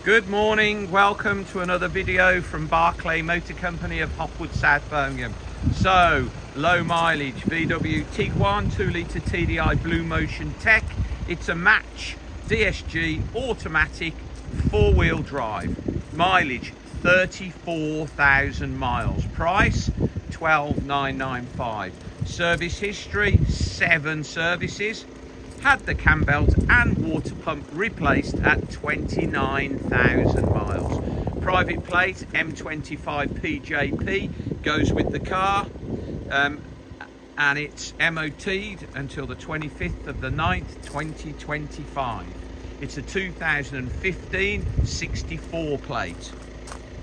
Good morning, welcome to another video from Barclay Motor Company of Hopwood, South Birmingham. So, low mileage VW Tiguan 2-litre TDI BluMotion tech. It's a match DSG automatic 4-wheel drive. Mileage 34,000 miles. Price 12,995. Service history 7 services. Had the cam belt and water pump replaced at 29,000 miles. Private plate M25 PJP goes with the car, and it's MOT'd until the 25th of the 9th 2025. It's a 2015 64 plate,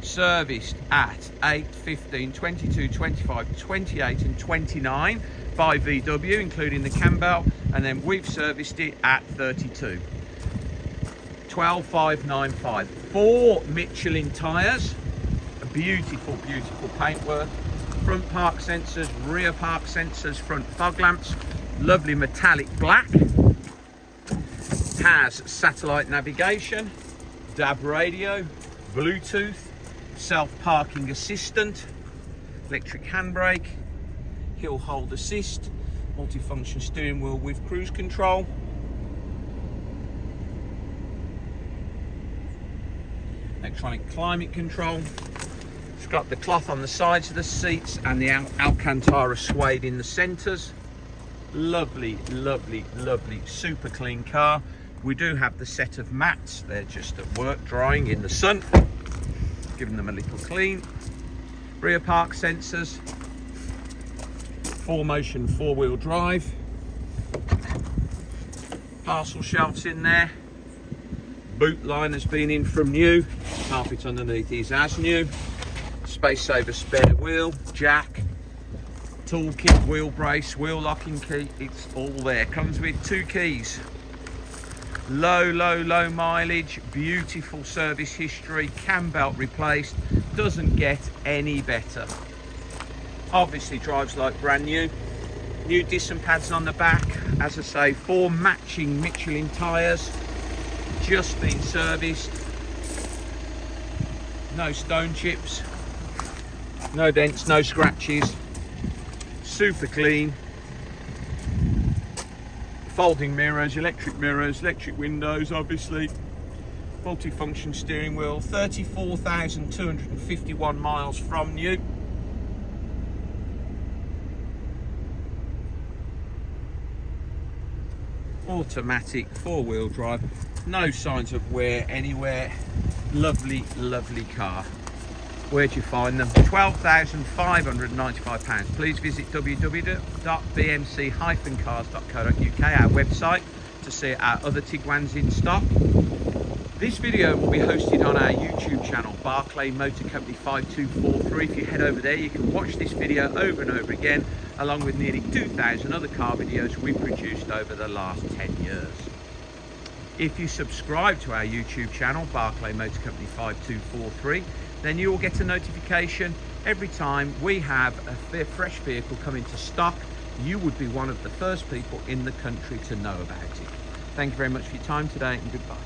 serviced at 8, 15, 22, 25, 28 and 29 by VW, including the cam belt, and then we've serviced it at 32. 12,595. 4 Michelin tyres, a beautiful paintwork, front park sensors, rear park sensors, front fog lamps, lovely metallic black. Has satellite navigation, DAB radio, Bluetooth, self-parking assistant, electric handbrake, hill hold assist, multifunction steering wheel with cruise control, electronic climate control. It's got the cloth on the sides of the seats and the Alcantara suede in the centres. Lovely, super clean car. We do have the set of mats, they're just at work drying in the sun, giving them a little clean. Rear park sensors, 4Motion 4-wheel drive, parcel shelves in there, boot line has been in from new, carpet underneath is as new, space saver spare wheel, jack, toolkit, wheel brace, wheel locking key, it's all there. Comes with 2 keys. Low mileage, beautiful service history, cam belt replaced, doesn't get any better. Obviously drives like brand new. New disc and pads on the back. As I say, 4 matching Michelin tyres, just been serviced. No stone chips, no dents, no scratches, super clean. Folding mirrors, electric windows, obviously. Multifunction steering wheel, 34,251 miles from new. Automatic 4-wheel drive, no signs of wear anywhere. Lovely car. Where'd you find them? £12,595. Please visit www.bmc-cars.co.uk, our website, to see our other Tiguans in stock. This video will be hosted on our YouTube channel, Barclay Motor Company 5243. If you head over there, you can watch this video over and over again, along with nearly 2,000 other car videos we've produced over the last 10 years. If you subscribe to our YouTube channel, Barclay Motor Company 5243, then you will get a notification every time we have a fresh vehicle come into stock. You would be one of the first people in the country to know about it. Thank you very much for your time today, and goodbye.